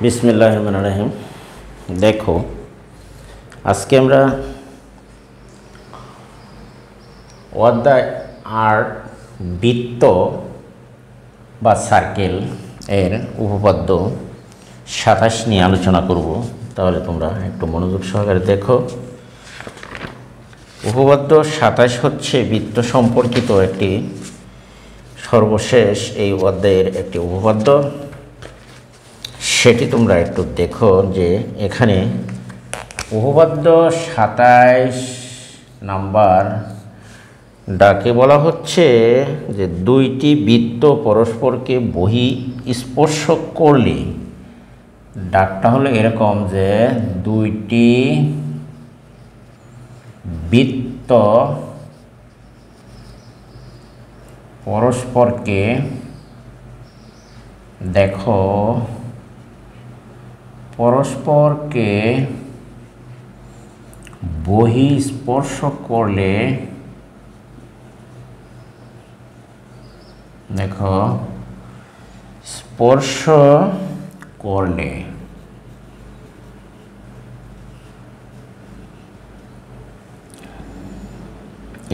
বিসমিল্লাহির রহমানির রহিম। দেখো, আজকে আমরা অধ্যায় 8 বৃত্ত বা সার্কেল এর উপপাদ্য 27 নিয়ে আলোচনা করব। তাহলে তোমরা একটু মনোযোগ সহকারে দেখো। উপপাদ্য 27 হচ্ছে বৃত্ত সম্পর্কিত একটি সর্বশেষ এই অধ্যায়ের একটি উপপাদ্য। সেটি তোমরা একটু দেখো যে এখানে উপপাদ্য 27 নাম্বার ডাকে বলা হচ্ছে যে দুইটি বৃত্ত পরস্পরকে বহিঃস্পর্শ করলে, ডাকটা হলো এরকম যে দুইটি বৃত্ত পরস্পরকে দেখো পরস্পরকে বহিঃস্পর্শ করলে, দেখো স্পর্শ করলে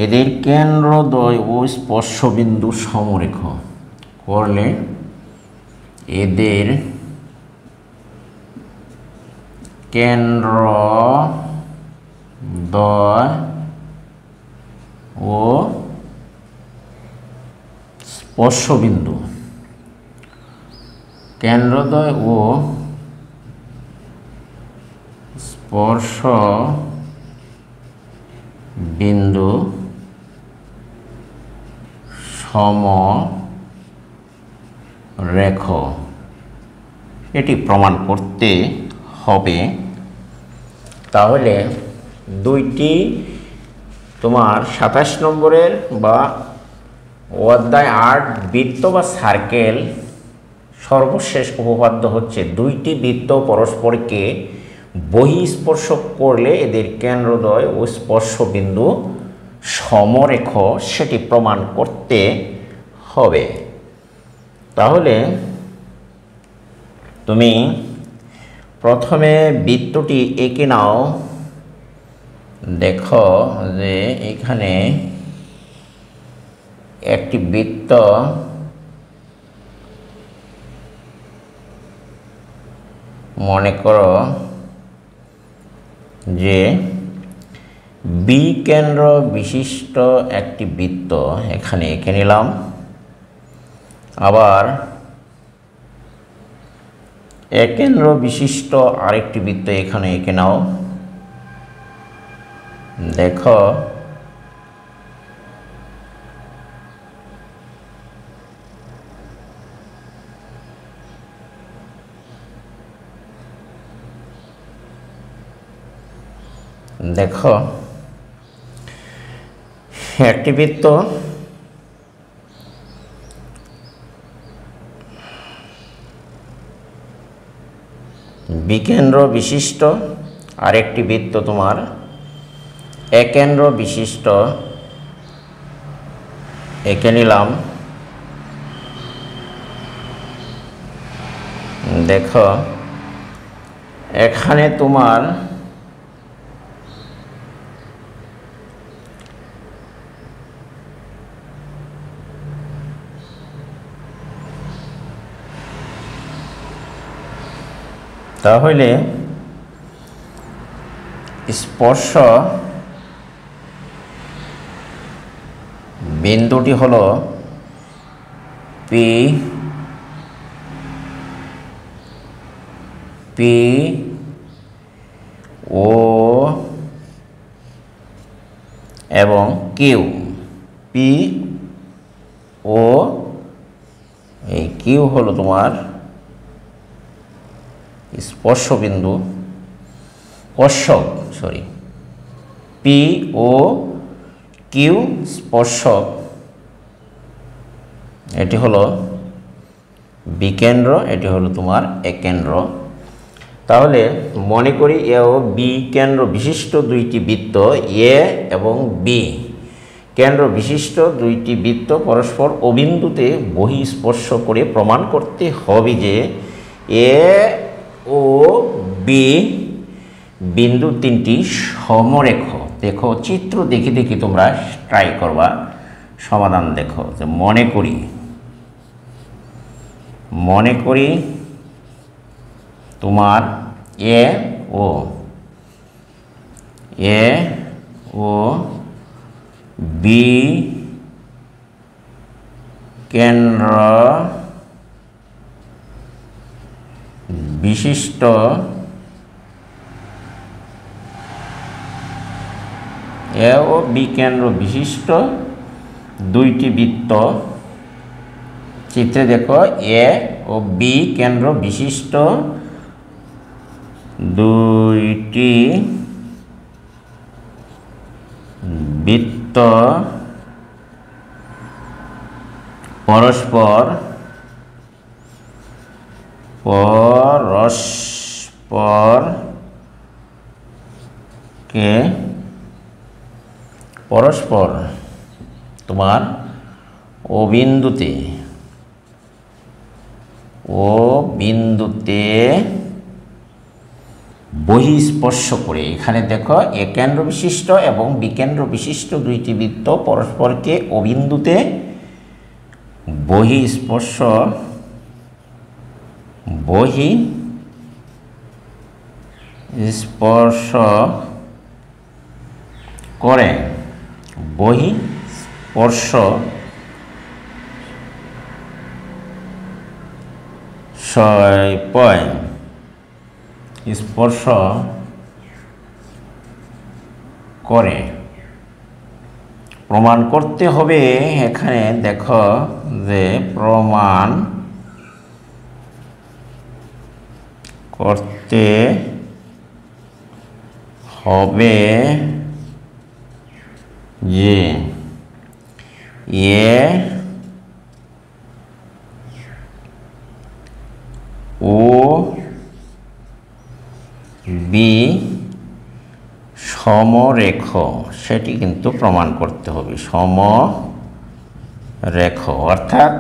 এদের কেন্দ্রদ্বয় ও স্পর্শবিন্দু সমরেখ করলে এদের কেন্দ্রদ্বয় ও স্পর্শবিন্দু, কেন্দ্রদ্বয় ও স্পর্শ বিন্দু সমরেখ, এটি প্রমাণ করতে হবে। তাহলে দুইটি তোমার 27 নম্বরের বা অধ্যায় 8 বৃত্ত বা সার্কেল সর্বশেষ উপপাদ্য হচ্ছে দুইটি বৃত্ত পরস্পরকে বহিঃস্পর্শ করলে এদের কেন্দ্রদ্বয় ও স্পর্শবিন্দু সমরেখ, সেটি প্রমাণ করতে হবে। তাহলে তুমি প্রথমে বৃত্তটি এঁকে নাও। দেখো যে এখানে একটি বৃত্ত মনে করো যে বি কেন্দ্র বিশিষ্ট একটি বৃত্ত এখানে এঁকে নিলাম। আবার এ কেন্দ্র বিশিষ্ট আরেকটি বৃত্ত এখানে এঁকে নাও। দেখো দেখো একটি বৃত্ত বিকেন্দ্র বিশিষ্ট আরেকটি বৃত্ত তোমার একেন্দ্র বিশিষ্ট এঁকে নিলাম। দেখো এখানে তোমার তাহলে স্পর্শ বিন্দুটি হলো পি পি ও এবং কিউ। পি ও এই কিউ হলো তোমার স্পর্শবিন্দু, স্পর্শক, পি ও কিউ স্পর্শক, এটি হলো বিকেন্দ্র, এটি হলো তোমার একেন্দ্র। তাহলে মনে করি এ ও বি কেন্দ্র বিশিষ্ট দুইটি বৃত্ত, এ এবং বি কেন্দ্র বিশিষ্ট দুইটি বৃত্ত পরস্পর অবিন্দুতে বহিঃস্পর্শ করে প্রমাণ করতে হবে যে এ ও বি বিন্দু তিনটি সমরেখ। দেখো চিত্র দেখে দেখে তোমরা ট্রাই করবা সমাধান। দেখো যে মনে করি তোমার এ ও বি কেন্দ্র বিশিষ্ট এ ও বি কেন্দ্র বিশিষ্ট দুইটি বৃত্ত। চিত্রে দেখো এ ও বি কেন্দ্র বিশিষ্ট দুইটি বৃত্ত পরস্পর তোমার ও বিন্দুতে বহিঃস্পর্শ করে। এখানে দেখো এ কেন্দ্র বিশিষ্ট এবং বি কেন্দ্র বিশিষ্ট দুইটি বৃত্ত পরস্পরকে ও বিন্দুতে বহিঃস্পর্শ করে। বহিঃস্পর্শ স্পর্শ করে প্রমাণ করতে হবে। এখানে দেখো যে প্রমাণ করতে হবে যে এ ও বি সমরেখ, সেটি কিন্তু প্রমাণ করতে হবে। সমরেখ অর্থাৎ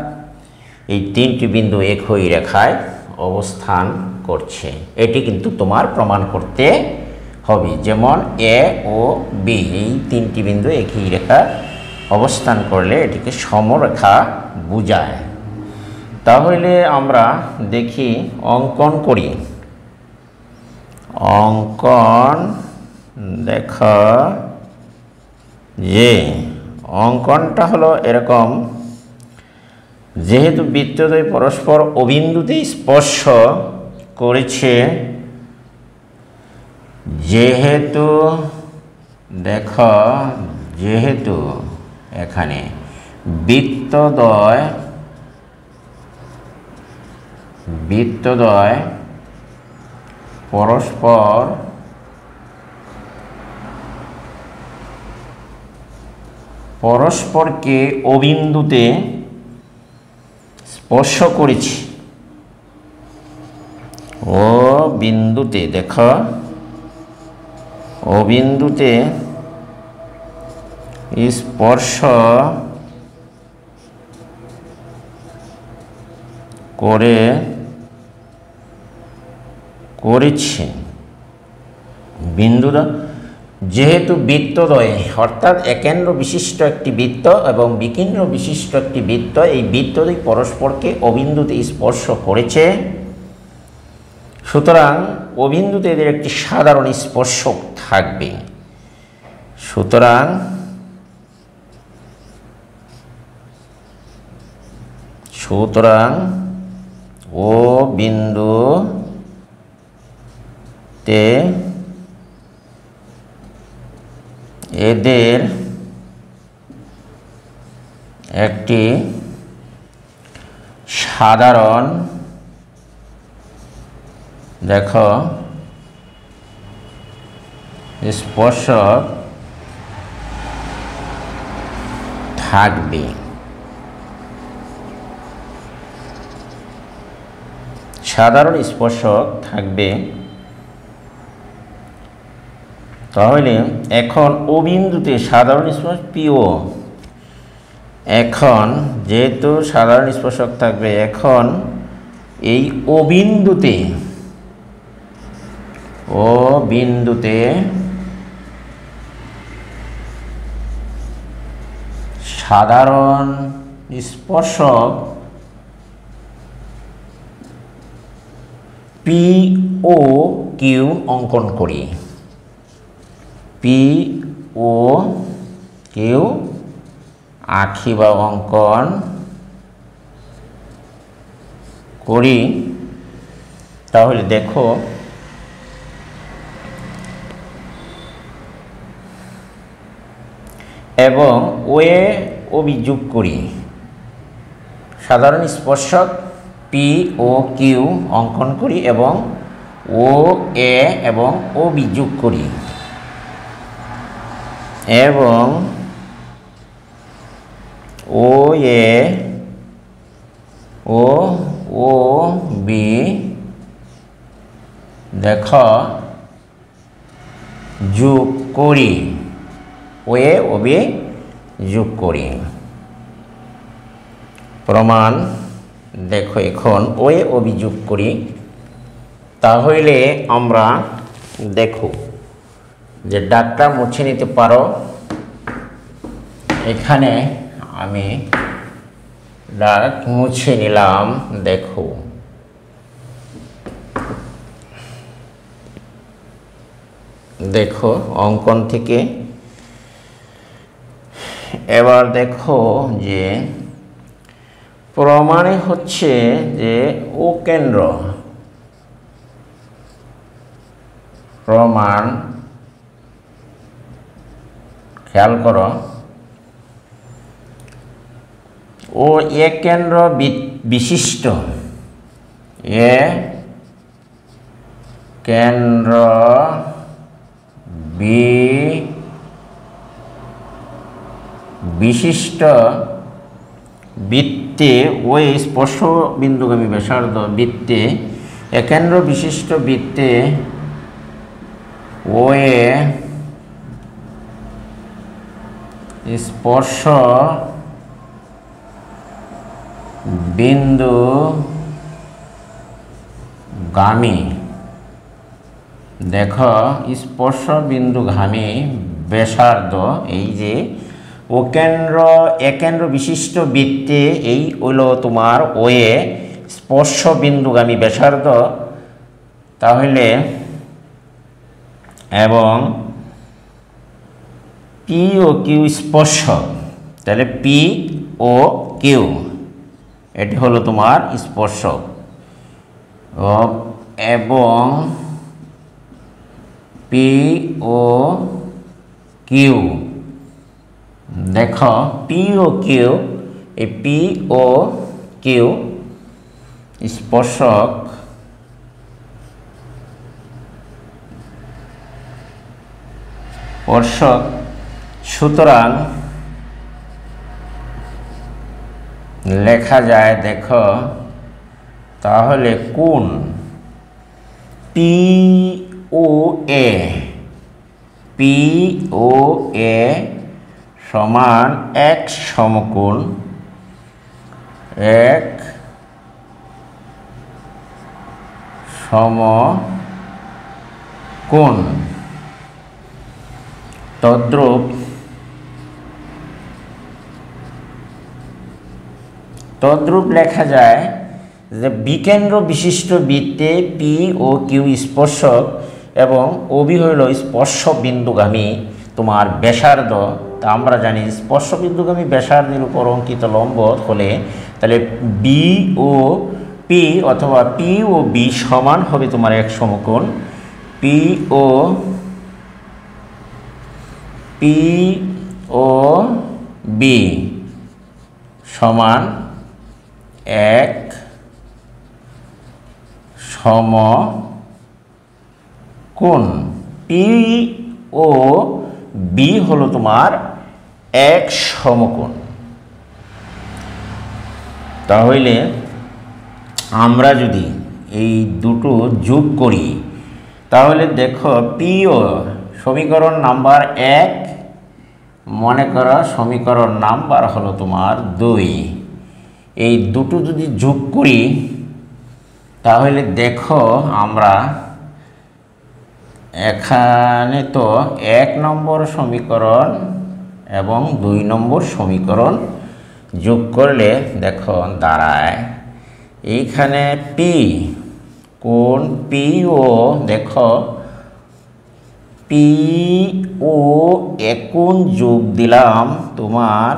এই তিনটি বিন্দু একই রেখায় অবস্থান করছে, এটি কিন্তু তোমার প্রমাণ করতে হবে। যেমন এ ও বি এই তিনটি বিন্দু একই রেখায় অবস্থান করলে এটিকে সমরেখা বোঝায়। তাহলে আমরা দেখি অঙ্কন করি। অঙ্কন দেখো যে অঙ্কনটা হলো এরকম, যেহেতু বৃত্তদ্বয় পরস্পর অবিন্দুতে স্পর্শ করেছে, যেহেতু এখানে বৃত্তদ্বয় পরস্পরকে অবিন্দুতে স্পর্শ করেছে। ও বিন্দুতে দেখো অবিন্দুতে স্পর্শ করেছে বিন্দুটা। যেহেতু বৃত্তদ্বয় অর্থাৎ একেন্দ্র বিশিষ্ট একটি বৃত্ত এবং বিকেন্দ্র বিশিষ্ট একটি বৃত্ত, এই বৃত্তদ্বয় পরস্পরকে অবিন্দুতে স্পর্শ করেছে, সুতরাং অবিন্দুতে এদের একটি সাধারণ স্পর্শক থাকবে। সুতরাং ও বিন্দুতে এদের একটি সাধারণ দেখো স্পর্শক থাকবে। সাধারণ স্পর্শক থাকবে। তাহলে এখন ও বিন্দুতে সাধারণ স্পর্শ পিও, এখন যেহেতু সাধারণ স্পর্শক থাকবে, এখন এই ও বিন্দুতে ও বিন্দুতে সাধারণ স্পর্শক পি ও কিউ অঙ্কন করি। পি ও কিউ আঁকি বা অঙ্কন করি। তাহলে দেখো এবং ওয়ে অভিযোগ করি। সাধারণ স্পর্শক পি ও কিউ অঙ্কন করি এবং ও এ এবং অভিযোগ করি এবং ও এ ও ও বি দেখো যোগ করি। ওয়ে ও বি যোগ করি। প্রমাণ দেখো এখন ওয়ে অভিযোগ করি। তাহলে আমরা দেখো যে দাগটা মুছে নিতে পারো। এখানে আমি দাগ মুছে নিলাম। দেখো দেখো অঙ্কন থেকে এবার দেখো যে প্রমাণে হচ্ছে যে ও কেন্দ্র। প্রমাণ খেয়াল করো ও এ কেন্দ্র বিশিষ্ট এ কেন্দ্র বিশিষ্ট বৃত্তে ওই স্পর্শ বিন্দুগামী ব্যাসার্ধ বৃত্তে একেন্দ্র বিশিষ্ট বৃত্তে ওয়ে স্পর্শ বিন্দুগামী দেখো স্পর্শ বিন্দুগামী ব্যাসার্ধ এই যে ও কেন্দ্র একেন্দ্র বিশিষ্ট বৃত্তে এই হলো তোমার ওয়ে স্পর্শ বিন্দুগামী ব্যাসার্ধ। তাহলে এবং পি ও কিউ স্পর্শক। তাহলে পি ও কিউ এটি হলো তোমার স্পর্শক এবং পি ও কিউ দেখো পি ও কিউ এই পি ও কিউ স্পর্শক সুতরাং লেখা যায় দেখো তাহলে কোণ পি ও এ সমান এক সমকোণ তদ্রূপ লেখা যায় যে বিকেন্দ্র বিশিষ্ট বৃত্তে পি ও কিউ স্পর্শক এবং ওবি হইল স্পর্শ বিন্দুগামী তোমার ব্যাসার্ধ। তা আমরা জানি স্পর্শ বিন্দুগামী ব্যাসার্ধের উপর অঙ্কিত লম্ব হলে তাহলে বি ও পি অথবা পি ও বি সমান হবে তোমার এক সমকোণ। পি ও বি সমান এক সমকোণ। পি ও বি হলো তোমার এক সমকোণ। তাহলে আমরা যদি এই দুটো যোগ করি তাহলে দেখো পি ও সমীকরণ নাম্বার 1 মনে করো সমীকরণ নাম্বার হলো তোমার 2। এই দুটো যদি যোগ করি তাহলে দেখো আমরা এখানে তো 1 নম্বর সমীকরণ এবং 2 নম্বর সমীকরণ যোগ করলে দেখো দাঁড়ায় এইখানে পি কোণ পি ও দেখো পি ও এ কোণ যোগ দিলাম তোমার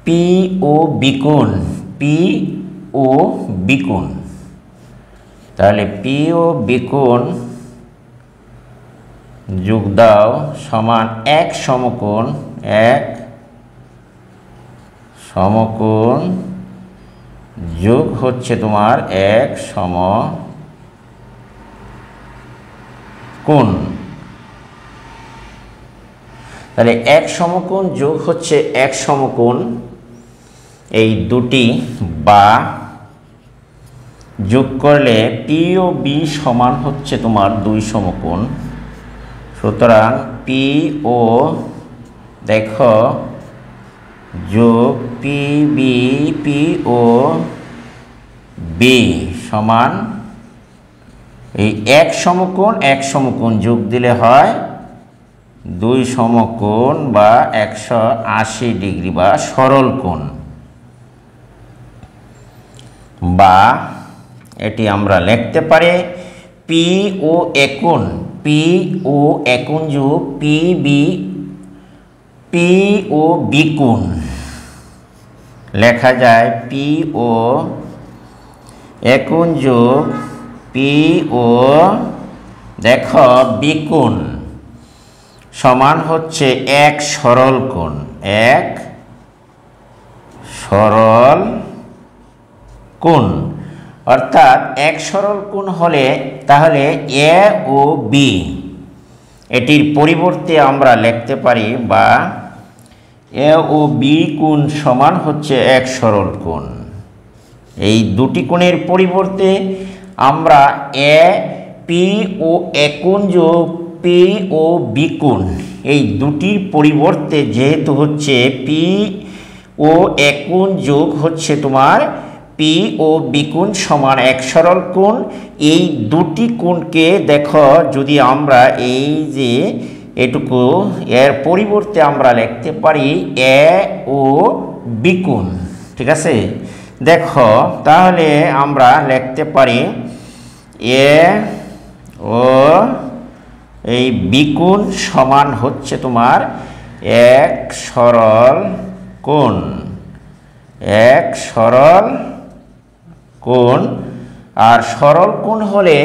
পি ও বি কোণ পি ও বি কোণ। তাহলে পি ও বি কোণ যোগ দাও সমান 1 সমকোণ 1 সমকোণ যোগ হচ্ছে তোমার 1 সমকোণ। তাহলে 1 সমকোণ যোগ হচ্ছে 1 সমকোণ, এই দুটি বা যোগ করলে পি ও বি সমান হচ্ছে তোমার 2 সমকোণ। সুতরাং পি ও দেখো যোগ P B P O B সমান এই 1 সমকোণ যোগ দিলে হয় 2 সমকোণ বা 180 ডিগ্রি বা সরল কোণ। বা এটি আমরা লিখতে পারি পি ও এ কোণ যোগ পি ও বি কোণ লেখা যায় পি ও এ কোণ যোগ পি ও দেখো বি কোণ সমান হচ্ছে 1 সরল কোণ 1 সরল কোণ। অর্থাৎ 1 সরল কোণ হলে তাহলে এ ও বি এটির পরিবর্তে আমরা লিখতে পারি বা এ ও বি কোণ সমান হচ্ছে 1 সরল কোণ। এই দুটি কোণের পরিবর্তে আমরা এ পি ও এ কোণ যোগ পি ও বি কোণ এই দুটির পরিবর্তে যেহেতু হচ্ছে পি ও এ কোণ যোগ হচ্ছে তোমার পি ও বি কোণ সমান 1 সরল কোণ, এই দুটি কোণকে দেখো যদি আমরা এই যে এটুকু এর পরিবর্তে আমরা লিখতে পারি এ ও বি কোণ। ঠিক আছে, দেখো তাহলে আমরা লিখতে পারি এ ও এই বি কোণ সমান হচ্ছে তোমার 1 সরল কোণ 1 সরল কোণ। আর সরল কোণ হলে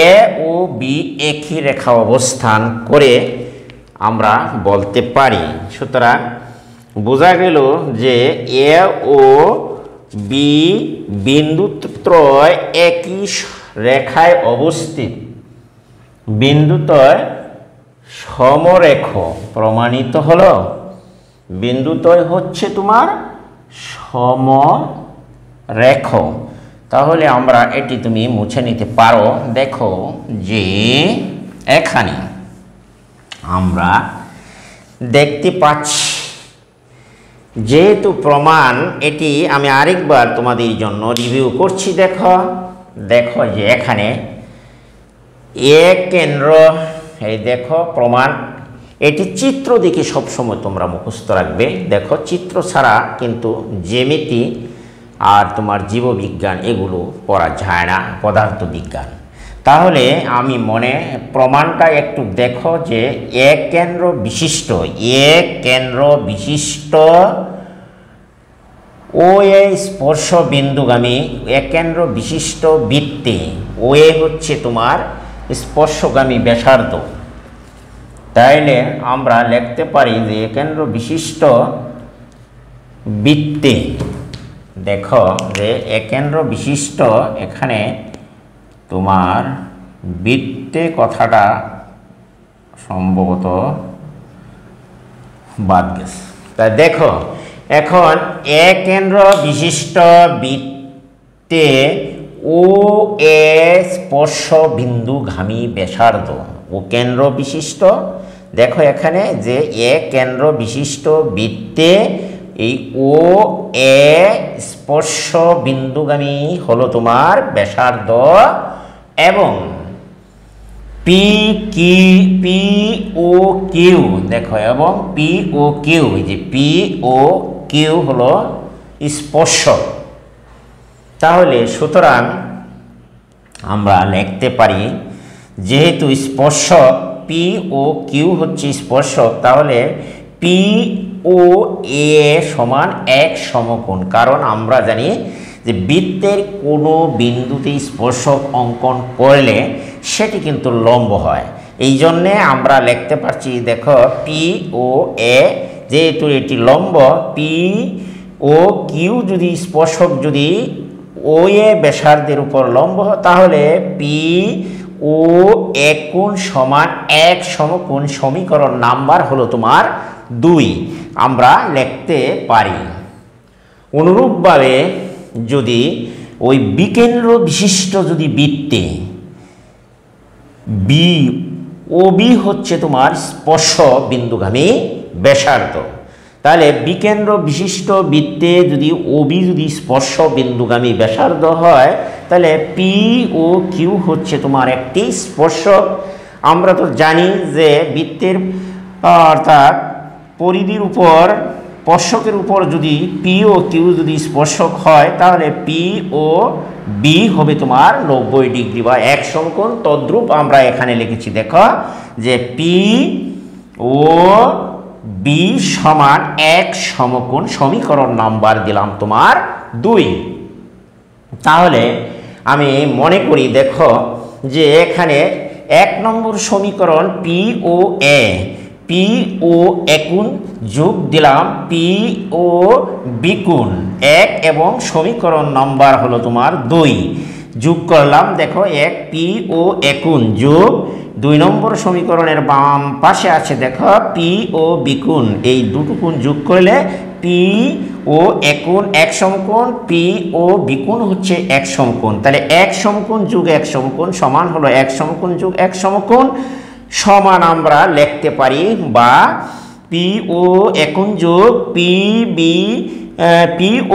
এ ও বি একই রেখা অবস্থান করে আমরা বলতে পারি। সুতরাং বোঝা গেল যে এ ও বি বিন্দুত্রয় একই রেখায় অবস্থিত, বিন্দুত্রয় সমরেখ প্রমাণিত হলো। বিন্দুত্রয় হচ্ছে তোমার সমরেখ। তাহলে আমরা এটি তুমি মুছে নিতে পারো। দেখো যে এখানে আমরা দেখতে পাচ্ছি যেহেতু প্রমাণ, এটি আমি আরেকবার তোমাদের জন্য রিভিউ করছি। দেখো যে এখানে এ কেন্দ্র, এই দেখো প্রমাণ, এটি চিত্র দেখে সবসময় তোমরা মুখস্থ রাখবে। দেখো চিত্র ছাড়া কিন্তু জ্যামিতি আর তোমার জীববিজ্ঞান এগুলো পড়া যায় না, পদার্থ বিজ্ঞান। তাহলে আমি প্রমাণটা একটু দেখো যে এ কেন্দ্র বিশিষ্ট ও এ স্পর্শ বিন্দুগামী এ কেন্দ্র বিশিষ্ট বৃত্তে ও এ হচ্ছে তোমার স্পর্শগামী ব্যাসার্ধ। তাইলে আমরা লিখতে পারি যে এ কেন্দ্র বিশিষ্ট বৃত্তে, দেখো যে এ কেন্দ্র বিশিষ্ট, এখানে তোমার বৃত্তে কথাটা সম্ভবত বাদ গেছে। তাই দেখো এখন এ কেন্দ্র বিশিষ্ট বৃত্তে ও এ স্পর্শ বিন্দুগামী ব্যাসার্ধ ও কেন্দ্র বিশিষ্ট, দেখো এখানে যে এ কেন্দ্র বিশিষ্ট বৃত্তে এই ও এ স্পর্শ বিন্দুগামী হলো তোমার ব্যাসার্ধ এবং পি ও কিউ দেখো, এবং পি ও কিউ, এই যে পি ও কিউ হলো স্পর্শক। তাহলে সুতরাং আমরা লিখতে পারি, যেহেতু স্পর্শক পি ও কিউ হচ্ছে স্পর্শক, তাহলে পি ও এ সমান এক সমকোণ। কারণ আমরা জানি যে বৃত্তের কোনো বিন্দুতে স্পর্শক অঙ্কন করলে সেটি কিন্তু লম্ব হয়। এই জন্যে আমরা লিখতে পারছি, দেখো পি ও এ যেহেতু এটি লম্ব, পি ও কিউ যদি স্পর্শক যদি ও এ ব্যাসার্ধের উপর লম্ব হয়, তাহলে পি ও এ কোণ সমান এক সমকোণ সমীকরণ নাম্বার হলো তোমার 2 আমরা লিখতে পারি। অনুরূপভাবে যদি ওই বিকেন্দ্র বিশিষ্ট যদি বৃত্তে বি ও বি হচ্ছে তোমার স্পর্শ বিন্দুগামী ব্যাসার্ধ, তাহলে বিকেন্দ্র বিশিষ্ট বৃত্তে যদি ওবি যদি স্পর্শ বিন্দুগামী ব্যাসার্ধ হয়, তাহলে পি ও কিউ হচ্ছে তোমার একটি স্পর্শক। আমরা তো জানি যে বৃত্তের অর্থাৎ পরিধির উপর স্পর্শকের উপর যদি পি ও কিউ যদি স্পর্শক হয়, তাহলে পি ও বি হবে তোমার 90 ডিগ্রি বা এক সমকোণ। তদ্রূপ আমরা এখানে লিখেছি, দেখো যে পি ও বি সমান এক সমকোণ সমীকরণ নাম্বার দিলাম তোমার 2। তাহলে আমি মনে করি, দেখো যে এখানে 1 নম্বর সমীকরণ পি ও এ কোণ যোগ দিলাম পি ও বি কোণ 1 এবং সমীকরণ নাম্বার হলো তোমার 2 যোগ করলাম। দেখো 1 পি ও এ কোণ যোগ 2 নম্বর সমীকরণের বাম পাশে আছে, দেখো পি ও বি কোণ, এই দুটো কোণ যোগ করলে পি ও এ কোণ এক সমকোণ, পি ও বি কোণ হচ্ছে এক সমকোণ। তাহলে এক সমকোণ যোগ এক সমকোণ সমান হলো এক সমকোণ যোগ এক সমকোণ সমান আমরা লিখতে পারি, বা পি ও এ কোণ যোগ পি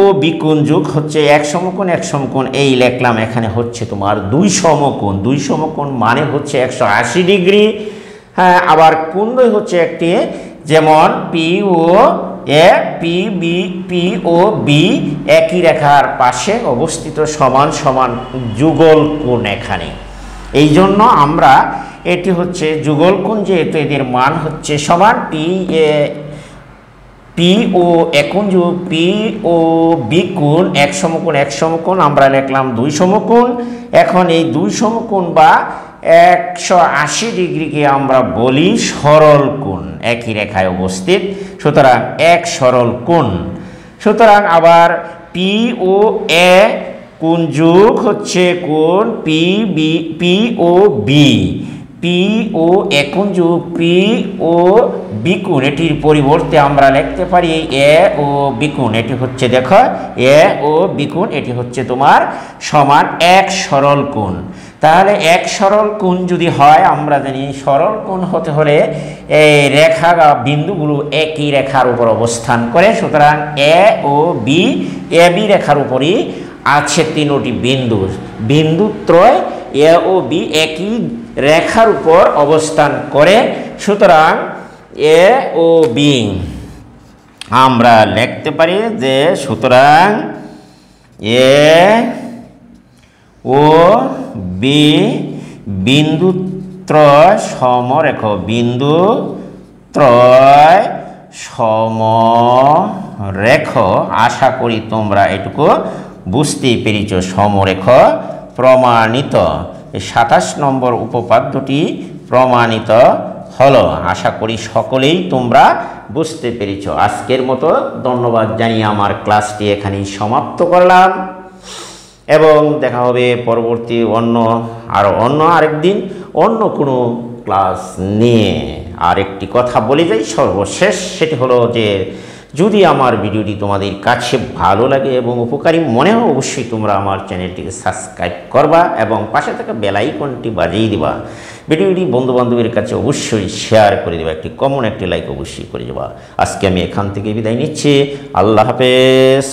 ও বি কোণ যোগ হচ্ছে এক সমকোণ এক সমকোণ, এই লিখলাম। এখানে হচ্ছে তোমার 2 সমকোণ। 2 সমকোণ মানে হচ্ছে 180 ডিগ্রি। হ্যাঁ, আবার কোণদ্বয় হচ্ছে একটি, যেমন P O A P O B একই রেখার পাশে অবস্থিত সমান সমান যুগল কোণ এখানে। এই জন্য আমরা এটি হচ্ছে যুগল কোণ, যেহেতু এদের মান হচ্ছে সমান, পি ও এ কোণ যোগ পি ও বি কোণ এক সমকোণ আমরা লিখলাম 2 সমকোণ। এখন এই 2 সমকোণ বা 180 ডিগ্রিকে আমরা বলি সরল কোণ, একই রেখায় অবস্থিত, সুতরাং এক সরল কোণ। সুতরাং আবার পি ও এ কোণ যোগ হচ্ছে কোণ P O B, P O এ কোণ যোগ পি ও বি কোণ, এটির পরিবর্তে আমরা লিখতে পারি এ ও বি কোণ। এটি হচ্ছে, দেখো এ ও বি কোণ, এটি হচ্ছে তোমার সমান এক সরল কোণ। তাহলে এক সরল কোণ যদি হয়, আমরা জানি সরল কোণ হতে হলে এই রেখা বা বিন্দুগুলো একই রেখার উপর অবস্থান করে। সুতরাং এ ও বি, এ বি রেখার উপরই আছে 3টি বিন্দুত্রয় এ ও বি একই রেখার উপর অবস্থান করে। সুতরাং এ ও বি আমরা লিখতে পারি যে, সুতরাং এ ও বি বিন্দুত্রয় সমরেখ, বিন্দুত্রয় সমরেখ। আশা করি তোমরা এটুকু বুঝতেই পেরেছ। সমরেখ প্রমাণিত, এই 27 নম্বর উপপাদ্যটি প্রমাণিত হলো। আশা করি সকলেই তোমরা বুঝতে পেরেছ। আজকের মতো ধন্যবাদ জানিয়ে আমার ক্লাসটি এখানেই সমাপ্ত করলাম, এবং দেখা হবে পরবর্তী অন্য আরেকদিন অন্য কোনো ক্লাস নিয়ে। আর একটি কথা বলে যাই সর্বশেষ, সেটি হলো যে যদি আমার ভিডিওটি তোমাদের কাছে ভালো লাগে এবং উপকারী মনে হয়, অবশ্যই তোমরা আমার চ্যানেলটিকে সাবস্ক্রাইব করবা এবং পাশে থাকা বেল আইকনটি বাজিয়ে দিবা। ভিডিওটি বন্ধুবান্ধবের কাছে অবশ্যই শেয়ার করে দেবা, একটি কমন একটি লাইক অবশ্যই করে দেবা। আজকে আমি এখান থেকে বিদায় নিচ্ছি। আল্লাহ হাফেজ।